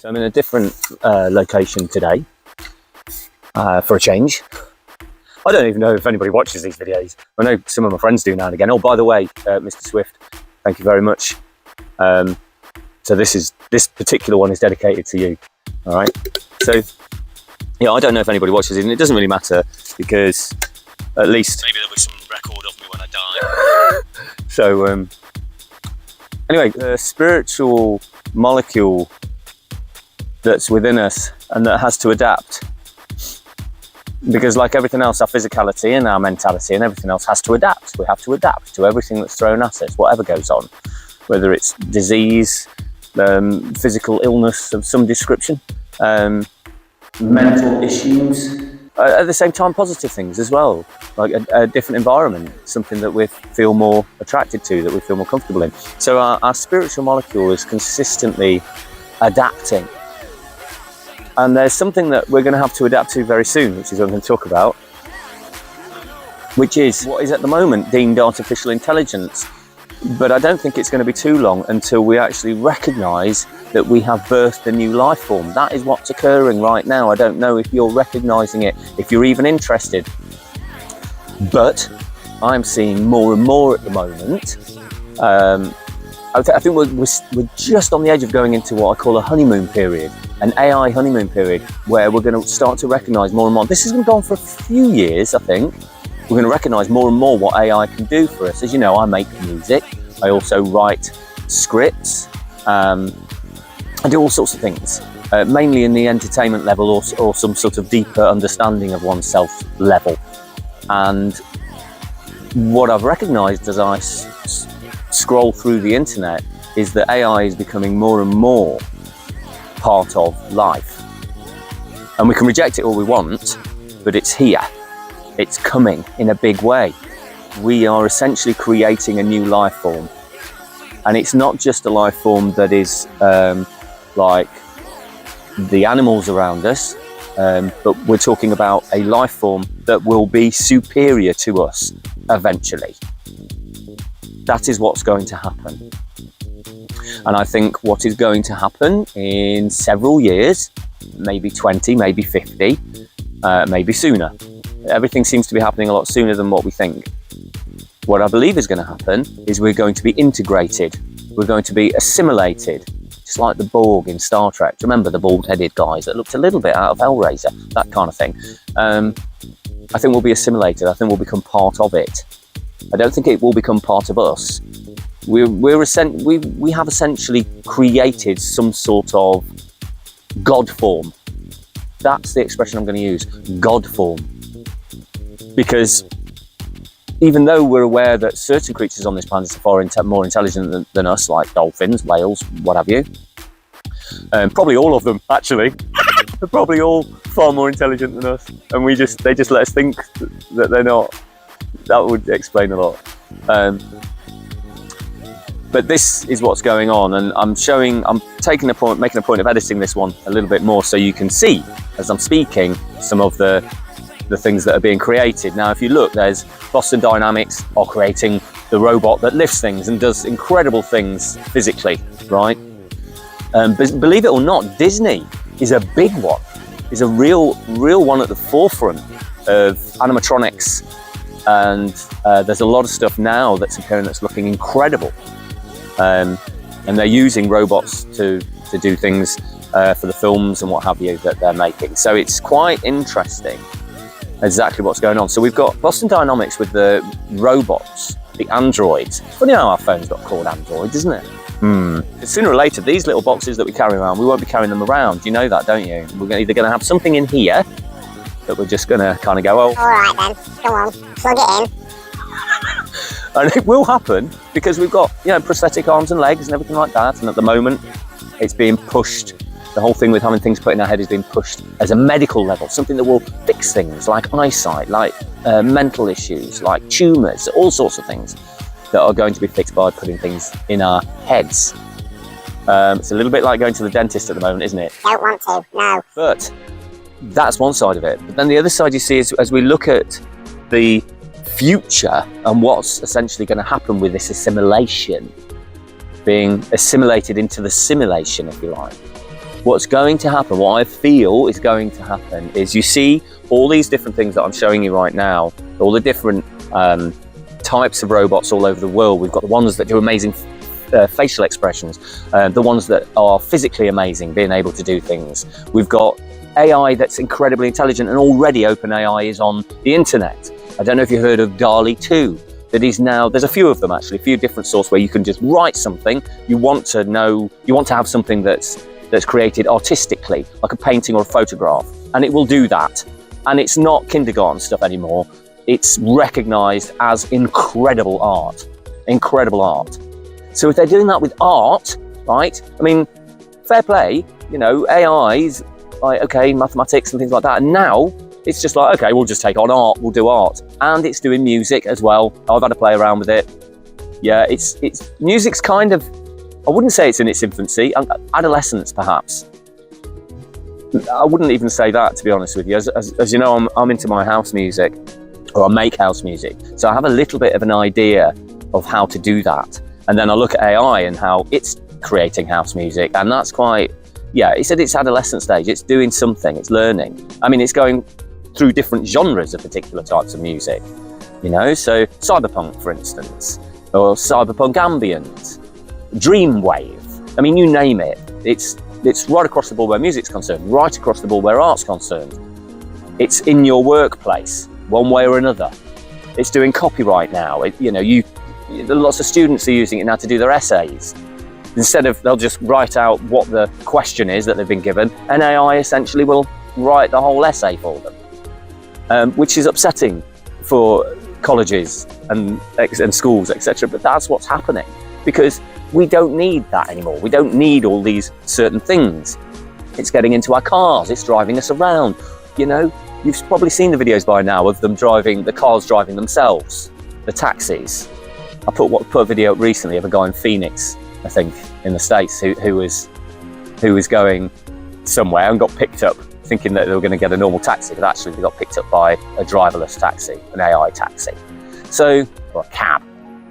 I'm in a different location today for a change. I don't even know if anybody watches these videos. I know some of my friends do now and again. Oh, by the way, Mr. Swift, thank you very much. So this particular one is dedicated to you. All right. So yeah, I don't know if anybody watches it, and it doesn't really matter because at least maybe there'll be some record of me when I die. So anyway, the spiritual molecule that's within us and that has to adapt, because like everything else, our physicality and our mentality and everything else has to adapt. We have to adapt to everything that's thrown at us, whatever goes on, whether it's disease, physical illness of some description, mental issues, at the same time positive things as well, like a different environment, something that we feel more attracted to, that we feel more comfortable in. So our spiritual molecule is consistently adapting. And there's something that we're going to have to adapt to very soon, which is what I'm going to talk about, which is what is at the moment deemed artificial intelligence. But I don't think it's going to be too long until we actually recognise that we have birthed a new life form. That is what's occurring right now. I don't know if you're recognising it, if you're even interested. But I'm seeing more and more at the moment. I think we're just on the edge of going into what I call a honeymoon period, an AI honeymoon period, where we're going to start to recognise more and more. This has been going on for a few years, I think. We're going to recognise more and more what AI can do for us. As you know, I make music. I also write scripts. I do all sorts of things, mainly in the entertainment level or some sort of deeper understanding of oneself level. And what I've recognised as I scroll through the internet is that AI is becoming more and more part of life. And we can reject it all we want, but it's here. It's coming in a big way. We are essentially creating a new life form. And it's not just a life form that is like the animals around us, but we're talking about a life form that will be superior to us eventually. That is what's going to happen. And I think what is going to happen in several years, maybe 20, maybe 50, maybe sooner. Everything seems to be happening a lot sooner than what we think. What I believe is going to happen is we're going to be integrated. We're going to be assimilated, just like the Borg in Star Trek. Remember the bald-headed guys that looked a little bit out of Hellraiser, that kind of thing. I think we'll be assimilated. I think we'll become part of it. I don't think it will become part of us. We have essentially created some sort of God form. That's the expression I'm going to use, God form. Because even though we're aware that certain creatures on this planet are far more intelligent than us, like dolphins, whales, what have you, probably all of them actually, they're probably all far more intelligent than us, and they just let us think that they're not. That would explain a lot. But this is what's going on, and I'm making a point of editing this one a little bit more so you can see, as I'm speaking, some of the things that are being created. Now, if you look, there's Boston Dynamics are creating the robot that lifts things and does incredible things physically, right? But believe it or not, Disney is a big one, is a real one at the forefront of animatronics. And there's a lot of stuff now that's appearing that's looking incredible. And they're using robots to do things for the films and what have you that they're making. So it's quite interesting exactly what's going on. So we've got Boston Dynamics with the robots, the androids. It's funny how our phones got called androids, isn't it? Sooner or later, these little boxes that we carry around, we won't be carrying them around. You know that, don't you? We're either going to have something in here that we're just going to kind of go, oh, all right then, go on, plug it in. And it will happen because we've got, prosthetic arms and legs and everything like that. And at the moment, it's being pushed. The whole thing with having things put in our head is being pushed as a medical level, something that will fix things like eyesight, like mental issues, like tumours, all sorts of things that are going to be fixed by putting things in our heads. It's a little bit like going to the dentist at the moment, isn't it? Don't want to, no. But that's one side of it. But then the other side you see is as we look at the future and what's essentially going to happen with this assimilation, being assimilated into the simulation, if you like. what's going to happen, what I feel is going to happen, is you see all these different things that I'm showing you right now, all the different types of robots all over the world. We've got the ones that do amazing facial expressions, the ones that are physically amazing, being able to do things. We've got AI that's incredibly intelligent, and already OpenAI is on the internet. I don't know if you heard of DALL-E 2. That is now, there's a few of them actually, a few different sources where you can just write something. You want to have something that's created artistically, like a painting or a photograph, and it will do that. And it's not kindergarten stuff anymore. It's recognized as incredible art. Incredible art. So if they're doing that with art, right? I mean, fair play, you know, AI's like, okay, mathematics and things like that. And now it's just like, okay, we'll just take on art, we'll do art. And it's doing music as well. I've had to play around with it. Yeah, it's music's kind of, I wouldn't say it's in its infancy, adolescence perhaps. I wouldn't even say that, to be honest with you. As you know, I'm into my house music, or I make house music. So I have a little bit of an idea of how to do that. And then I look at AI and how it's creating house music, and that's quite, yeah, it's at its adolescent stage. It's doing something, it's learning. I mean, it's going through different genres of particular types of music, you know, so cyberpunk, for instance, or cyberpunk ambient, dreamwave. I mean, you name it. It's right across the board where music's concerned, right across the board where art's concerned. It's in your workplace, one way or another. It's doing copyright now. Lots of students are using it now to do their essays. Instead of, they'll just write out what the question is that they've been given, and AI essentially will write the whole essay for them, which is upsetting for colleges and schools, etc. But that's what's happening, because we don't need that anymore. We don't need all these certain things. It's getting into our cars, it's driving us around. You know, you've probably seen the videos by now of them driving, the cars driving themselves, the taxis. I put a video up recently of a guy in Phoenix, I think, in the States, who was going somewhere and got picked up, thinking that they were going to get a normal taxi, but actually they got picked up by a driverless taxi, an AI taxi. So, or a cab,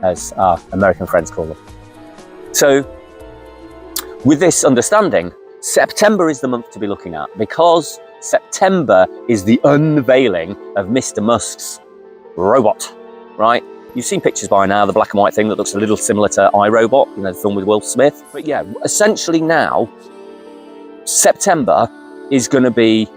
as our American friends call them. So, with this understanding, September is the month to be looking at, because September is the unveiling of Mr. Musk's robot, right? You've seen pictures by now, the black and white thing that looks a little similar to iRobot, you know, the film with Will Smith. But yeah, essentially now, September is going to be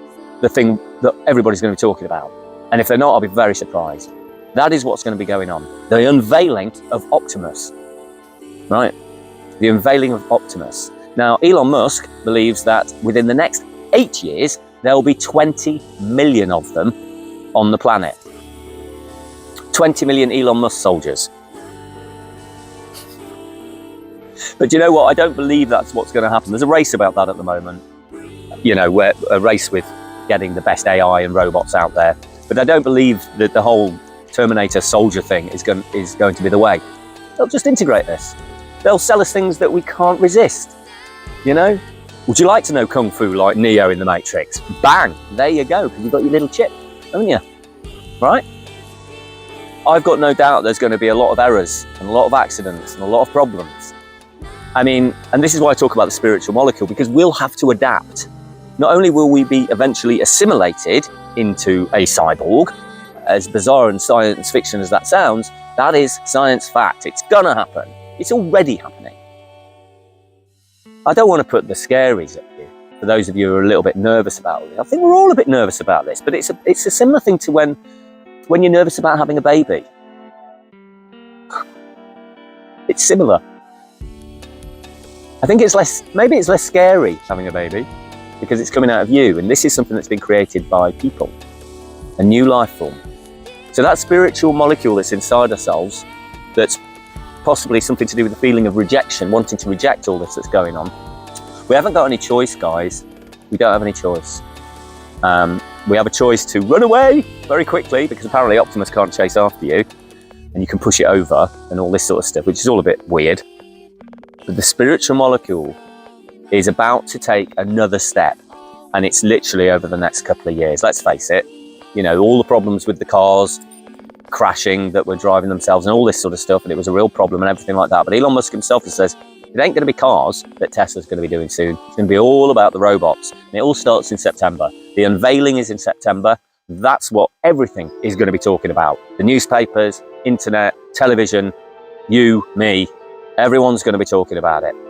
the thing that everybody's going to be talking about. And if they're not, I'll be very surprised. That is what's going to be going on. The unveiling of Optimus, right? The unveiling of Optimus. Now, Elon Musk believes that within the next 8 years, there will be 20 million of them on the planet. 20 million Elon Musk soldiers. But you know what? I don't believe that's what's going to happen. There's a race about that at the moment. You know, where a race with getting the best AI and robots out there. But I don't believe that the whole Terminator soldier thing is going to be the way. They'll just integrate this. They'll sell us things that we can't resist. You know? Would you like to know Kung Fu like Neo in the Matrix? Bang! There you go, because you've got your little chip, haven't you? Right? I've got no doubt there's going to be a lot of errors and a lot of accidents and a lot of problems. I mean, and this is why I talk about the spiritual molecule, because we'll have to adapt. Not only will we be eventually assimilated into a cyborg, as bizarre and science fiction as that sounds, that is science fact. It's gonna happen. It's already happening. I don't want to put the scaries at you, for those of you who are a little bit nervous about it. I think we're all a bit nervous about this, but it's a similar thing to when you're nervous about having a baby. It's similar. I think maybe it's less scary having a baby, because it's coming out of you, and this is something that's been created by people, a new life form. So that spiritual molecule that's inside ourselves, that's possibly something to do with the feeling of rejection, wanting to reject all this that's going on. We haven't got any choice, guys. We don't have any choice. We have a choice to run away very quickly, because apparently Optimus can't chase after you, and you can push it over and all this sort of stuff, which is all a bit weird. But the spiritual molecule is about to take another step, and it's literally over the next couple of years. Let's face it, you know, all the problems with the cars crashing that were driving themselves and all this sort of stuff, and it was a real problem and everything like that. But Elon Musk himself says It ain't going to be cars that Tesla's going to be doing soon. It's going to be all about the robots. And it all starts in September. The unveiling is in September. That's what everything is going to be talking about. The newspapers, internet, television, you, me, everyone's going to be talking about it.